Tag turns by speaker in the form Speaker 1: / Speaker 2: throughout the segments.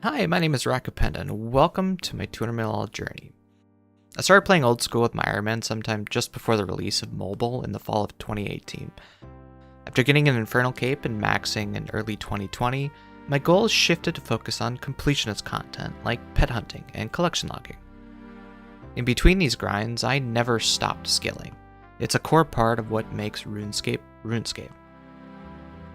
Speaker 1: Hi, my name is Rakapenda, and welcome to my 200 mil journey. I started playing old school with my Iron Man sometime just before the release of mobile in the fall of 2018. After getting an Infernal Cape and maxing in early 2020, my goals shifted to focus on completionist content like pet hunting and collection logging. In between these grinds, I never stopped skilling. It's a core part of what makes RuneScape RuneScape.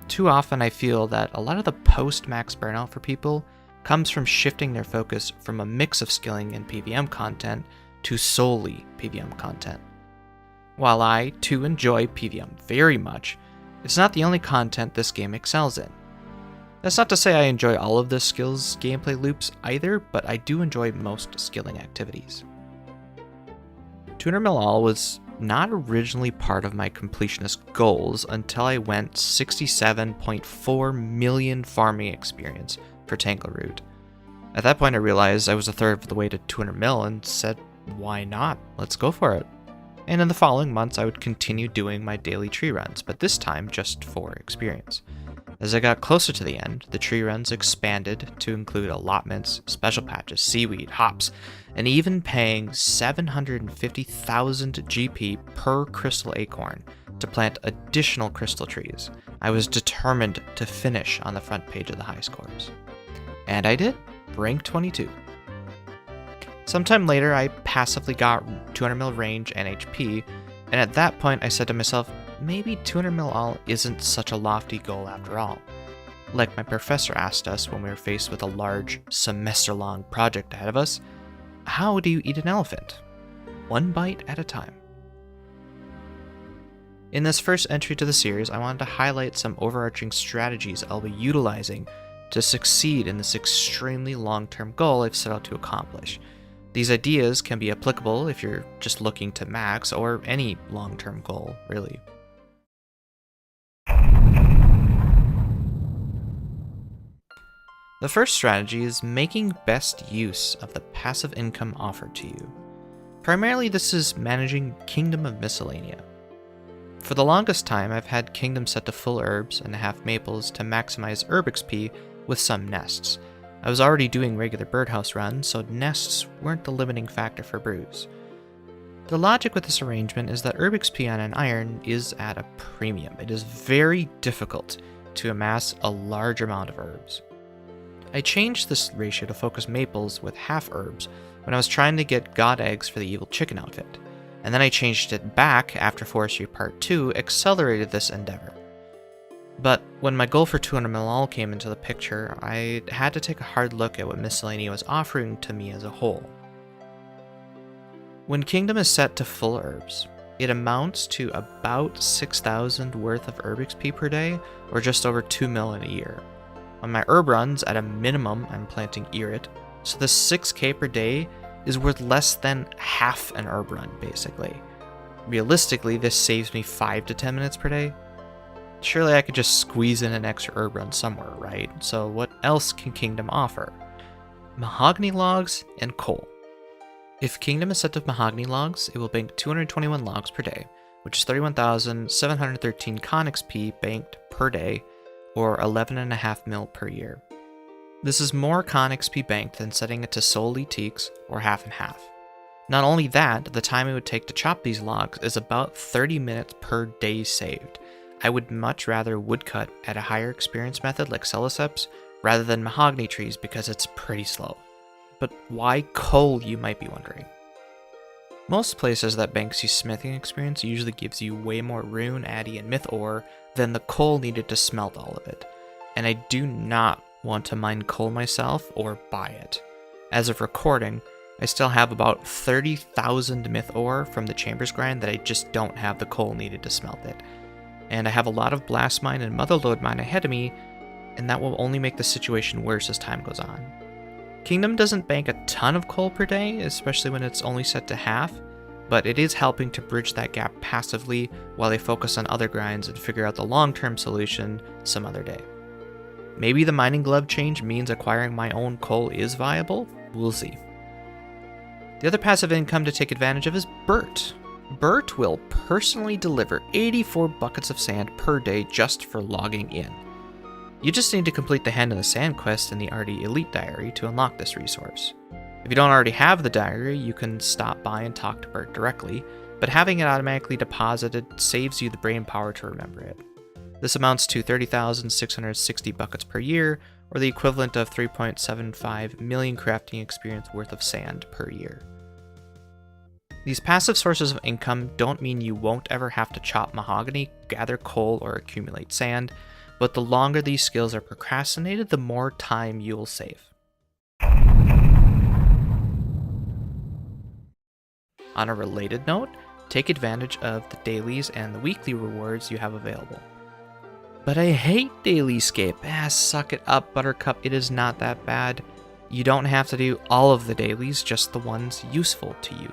Speaker 1: Too often I feel that a lot of the post-max burnout for people comes from shifting their focus from a mix of skilling and PVM content to solely PVM content. While I, too, enjoy PVM very much, it's not the only content this game excels in. That's not to say I enjoy all of the skills gameplay loops either, but I do enjoy most skilling activities. 200 mil all was not originally part of my completionist goals until I went 67.4 million farming experience for Tangleroot. At that point I realized I was a third of the way to 200 mil and said, why not? Let's go for it. And in the following months I would continue doing my daily tree runs, but this time just for experience. As I got closer to the end, the tree runs expanded to include allotments, special patches, seaweed, hops, and even paying 750,000 GP per crystal acorn to plant additional crystal trees. I was determined to finish on the front page of the high scores. And I did, rank 22. Sometime later, I passively got 200 mil range and HP, and at that point I said to myself, maybe 200 mil all isn't such a lofty goal after all. Like my professor asked us when we were faced with a large, semester-long project ahead of us, how do you eat an elephant? One bite at a time. In this first entry to the series, I wanted to highlight some overarching strategies I'll be utilizing to succeed in this extremely long-term goal I've set out to accomplish. These ideas can be applicable if you're just looking to max, or any long-term goal, really. The first strategy is making best use of the passive income offered to you. Primarily this is managing Kingdom of Miscellanea. For the longest time I've had Kingdom set to full herbs and half maples to maximize herb XP with some nests. I was already doing regular birdhouse runs, so nests weren't the limiting factor for brews. The logic with this arrangement is that herb XP on an iron is at a premium. It is very difficult to amass a large amount of herbs. I changed this ratio to focus maples with half herbs when I was trying to get god eggs for the evil chicken outfit, and then I changed it back after Forestry Part 2 accelerated this endeavor. But when my goal for 200 mil all came into the picture, I had to take a hard look at what Miscellanea was offering to me as a whole. When Kingdom is set to full herbs, it amounts to about 6,000 worth of herb XP per day, or just over 2 mil in a year. On my herb runs, at a minimum, I'm planting Irit, so the 6k per day is worth less than half an herb run, basically. Realistically, this saves me 5 to 10 minutes per day. Surely I could just squeeze in an extra herb run somewhere, right? So what else can Kingdom offer? Mahogany logs and coal. If Kingdom is set to mahogany logs, it will bank 221 logs per day, which is 31,713 con XP banked per day, or 11.5 mil per year. This is more con XP banked than setting it to solely teaks, or half and half. Not only that, the time it would take to chop these logs is about 30 minutes per day saved. I would much rather woodcut at a higher experience method like Celiceps rather than mahogany trees because it's pretty slow. But why coal, you might be wondering? Most places that banks you smithing experience usually gives you way more rune, addy, and myth ore than the coal needed to smelt all of it. And I do not want to mine coal myself or buy it. As of recording, I still have about 30,000 myth ore from the Chambers grind that I just don't have the coal needed to smelt it. And I have a lot of blast mine and motherlode mine ahead of me, and that will only make the situation worse as time goes on. Kingdom doesn't bank a ton of coal per day, especially when it's only set to half, but it is helping to bridge that gap passively while they focus on other grinds and figure out the long-term solution some other day. Maybe the mining glove change means acquiring my own coal is viable? We'll see. The other passive income to take advantage of is Bert. Bert will personally deliver 84 buckets of sand per day just for logging in. You just need to complete the Hand in the Sand quest in the RD Elite Diary to unlock this resource. If you don't already have the diary, you can stop by and talk to Bert directly, but having it automatically deposited saves you the brain power to remember it. This amounts to 30,660 buckets per year, or the equivalent of 3.75 million crafting experience worth of sand per year. These passive sources of income don't mean you won't ever have to chop mahogany, gather coal, or accumulate sand, but the longer these skills are procrastinated, the more time you'll save. On a related note, take advantage of the dailies and the weekly rewards you have available. But I hate Dailyscape. Suck it up, Buttercup, it is not that bad. You don't have to do all of the dailies, just the ones useful to you.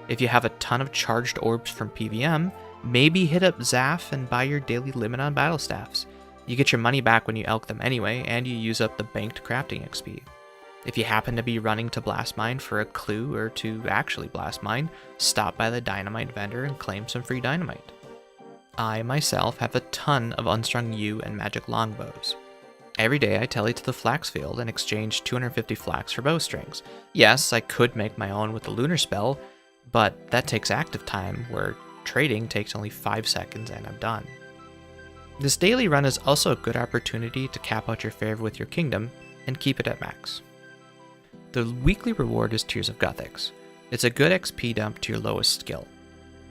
Speaker 1: If you have a ton of charged orbs from PVM, maybe hit up Zaf and buy your daily limit on battle staffs. You get your money back when you elk them anyway, and you use up the banked crafting XP. If you happen to be running to Blast Mine for a clue or to actually Blast Mine, stop by the dynamite vendor and claim some free dynamite. I myself have a ton of unstrung yew and magic longbows. Every day I tele to the flax field and exchange 250 flax for bowstrings. Yes, I could make my own with the lunar spell, but that takes active time, where trading takes only 5 seconds and I'm done. This daily run is also a good opportunity to cap out your favor with your kingdom and keep it at max. The weekly reward is Tears of Guthix. It's a good XP dump to your lowest skill.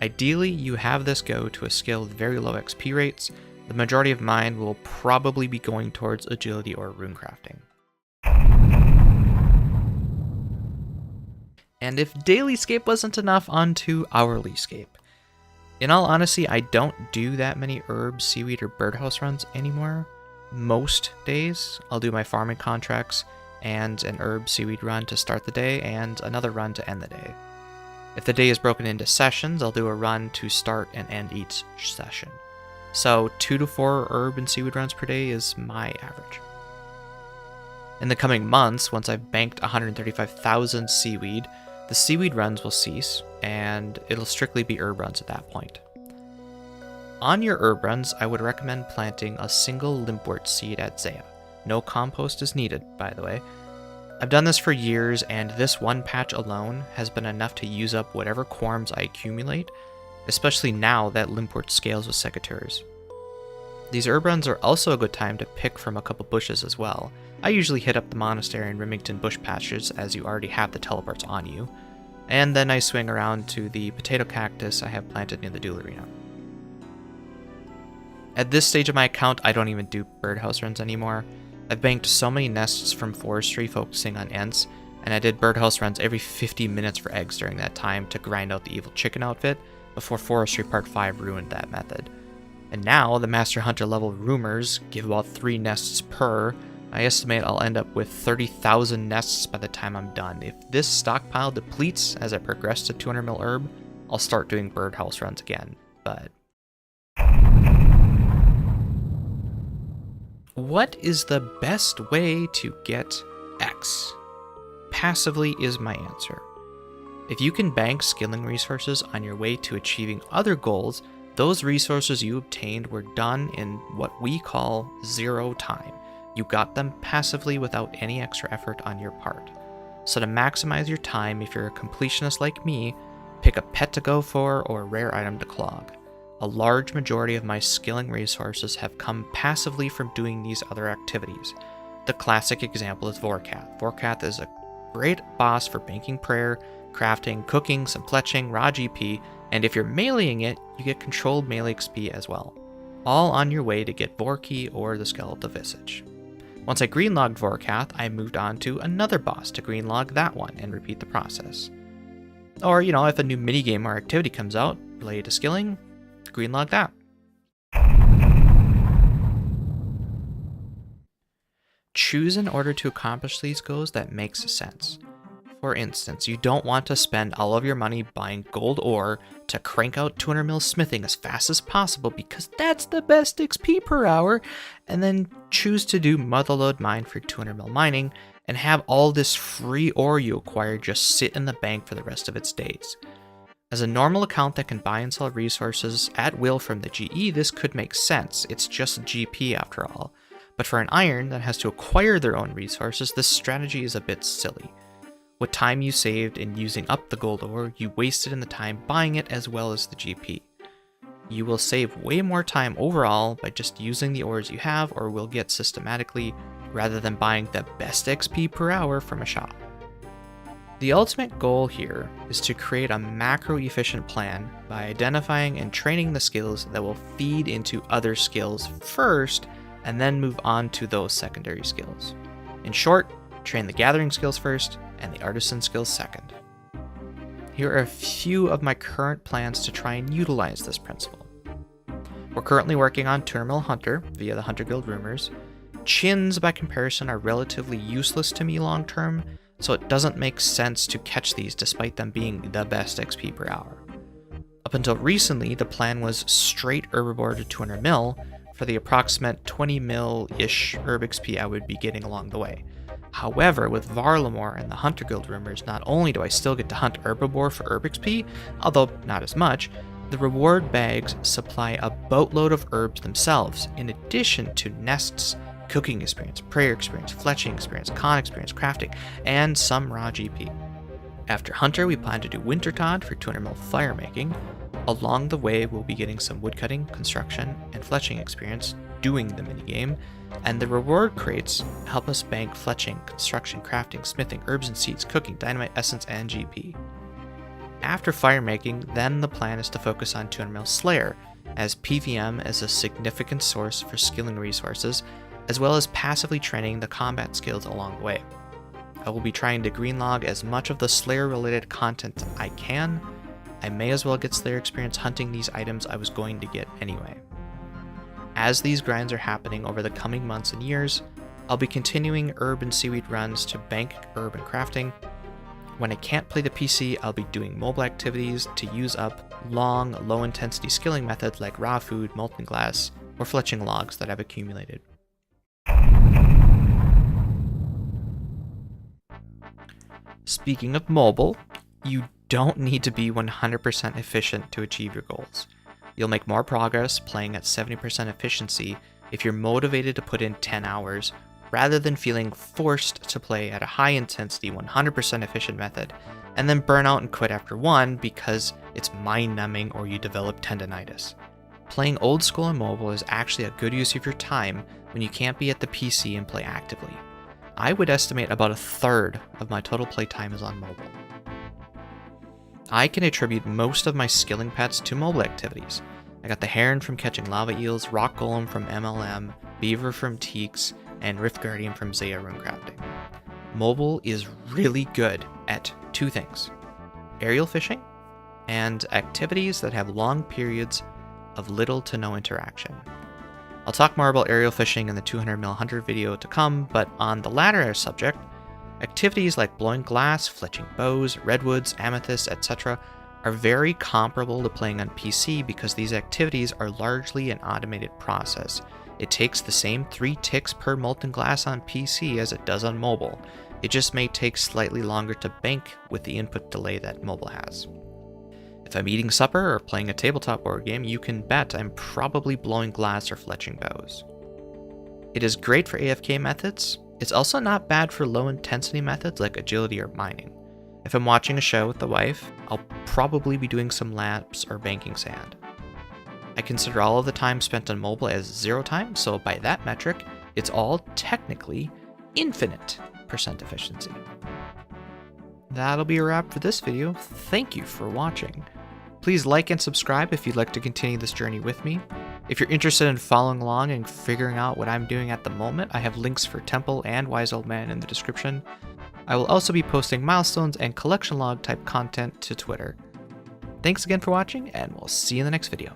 Speaker 1: Ideally, you have this go to a skill with very low XP rates. The majority of mine will probably be going towards agility or rune crafting. And if Dailyscape wasn't enough, onto Hourlyscape. In all honesty, I don't do that many herb, seaweed, or birdhouse runs anymore. Most days, I'll do my farming contracts and an herb seaweed run to start the day and another run to end the day. If the day is broken into sessions, I'll do a run to start and end each session. So 2 to 4 herb and seaweed runs per day is my average. In the coming months, once I've banked 135,000 seaweed, the seaweed runs will cease, and it'll strictly be herb runs at that point. On your herb runs, I would recommend planting a single limpwort seed at Zaya. No compost is needed, by the way. I've done this for years, and this one patch alone has been enough to use up whatever quorums I accumulate, especially now that limpwort scales with secateurs. These herb runs are also a good time to pick from a couple bushes as well. I usually hit up the monastery and Remington bush patches, as you already have the teleports on you, and then I swing around to the potato cactus I have planted near the duel arena. At this stage of my account, I don't even do birdhouse runs anymore. I've banked so many nests from forestry focusing on Ents, and I did birdhouse runs every 50 minutes for eggs during that time to grind out the evil chicken outfit before Forestry Part 5 ruined that method. And now, the Master Hunter level rumors give about 3 nests per. I estimate I'll end up with 30,000 nests by the time I'm done. If this stockpile depletes as I progress to 200 mil herb, I'll start doing birdhouse runs again, but... What is the best way to get X? Passively is my answer. If you can bank skilling resources on your way to achieving other goals, those resources you obtained were done in what we call zero time. You got them passively without any extra effort on your part. So to maximize your time, if you're a completionist like me, pick a pet to go for or a rare item to clog. A large majority of my skilling resources have come passively from doing these other activities. The classic example is Vorkath. Vorkath is a great boss for banking prayer, crafting, cooking, some fletching, raw GP, and if you're meleeing it, you get controlled melee XP as well. All on your way to get Vorki or the Skeletal Visage. Once I greenlogged Vorkath, I moved on to another boss to greenlog that one and repeat the process. Or, if a new minigame or activity comes out related to skilling, greenlog that. Choose an order to accomplish these goals that makes sense. For instance, you don't want to spend all of your money buying gold ore to crank out 200 mil smithing as fast as possible because that's the best XP per hour, and then choose to do motherlode mine for 200 mil mining and have all this free ore you acquire just sit in the bank for the rest of its days. As a normal account that can buy and sell resources at will from the GE, this could make sense. It's just GP after all. But for an iron that has to acquire their own resources, this strategy is a bit silly. What time you saved in using up the gold ore, you wasted in the time buying it as well as the GP. You will save way more time overall by just using the ores you have or will get systematically, rather than buying the best XP per hour from a shop. The ultimate goal here is to create a macro-efficient plan by identifying and training the skills that will feed into other skills first, and then move on to those secondary skills. In short, train the gathering skills first, and the artisan skills second. Here are a few of my current plans to try and utilize this principle. We're currently working on Tournament Hunter via the Hunter Guild rumors. Chins, by comparison, are relatively useless to me long term, so it doesn't make sense to catch these despite them being the best XP per hour. Up until recently, the plan was straight herbivore to 200 mil for the approximate 20 mil-ish herb XP I would be getting along the way. However, with Varlamore and the Hunter Guild rumors, not only do I still get to hunt herbivore for herb XP, although not as much, the reward bags supply a boatload of herbs themselves, in addition to nests, cooking experience, prayer experience, fletching experience, con experience, crafting, and some raw GP. After Hunter, we plan to do Wintertod for 200 mil fire making. Along the way, we'll be getting some woodcutting, construction, and fletching experience doing the minigame, and the reward crates help us bank fletching, construction, crafting, smithing, herbs and seeds, cooking, dynamite, essence, and GP. After fire making, then the plan is to focus on 200 mil Slayer, as PVM is a significant source for skilling resources, as well as passively training the combat skills along the way. I will be trying to greenlog as much of the Slayer related content I can. I may as well get Slayer experience hunting these items I was going to get anyway. As these grinds are happening over the coming months and years, I'll be continuing herb and seaweed runs to bank herb and crafting. When I can't play the PC, I'll be doing mobile activities to use up long, low-intensity skilling methods like raw food, molten glass, or fletching logs that I've accumulated. Speaking of mobile, you don't need to be 100% efficient to achieve your goals. You'll make more progress playing at 70% efficiency if you're motivated to put in 10 hours, rather than feeling forced to play at a high-intensity 100% efficient method, and then burn out and quit after one because it's mind-numbing or you develop tendinitis. Playing old school and mobile is actually a good use of your time when you can't be at the PC and play actively. I would estimate about a third of my total playtime is on mobile. I can attribute most of my skilling pets to mobile activities. I got the Heron from catching lava eels, Rock Golem from MLM, Beaver from Teaks, and Rift Guardian from Zaya runecrafting. Mobile is really good at two things: aerial fishing and activities that have long periods of little to no interaction. I'll talk more about aerial fishing in the 200 mil hunter video to come, but on the latter subject, activities like blowing glass, fletching bows, redwoods, amethysts, etc. are very comparable to playing on PC because these activities are largely an automated process. It takes the same 3 ticks per molten glass on PC as it does on mobile. It just may take slightly longer to bank with the input delay that mobile has. If I'm eating supper or playing a tabletop board game, you can bet I'm probably blowing glass or fletching bows. It is great for AFK methods. It's also not bad for low intensity methods like agility or mining. If I'm watching a show with the wife, I'll probably be doing some laps or banking sand. I consider all of the time spent on mobile as 0 time, so by that metric, it's all technically infinite % efficiency. That'll be a wrap for this video. Thank you for watching. Please like and subscribe if you'd like to continue this journey with me. If you're interested in following along and figuring out what I'm doing at the moment, I have links for Temple and Wise Old Man in the description. I will also be posting milestones and collection log type content to Twitter. Thanks again for watching, and we'll see you in the next video.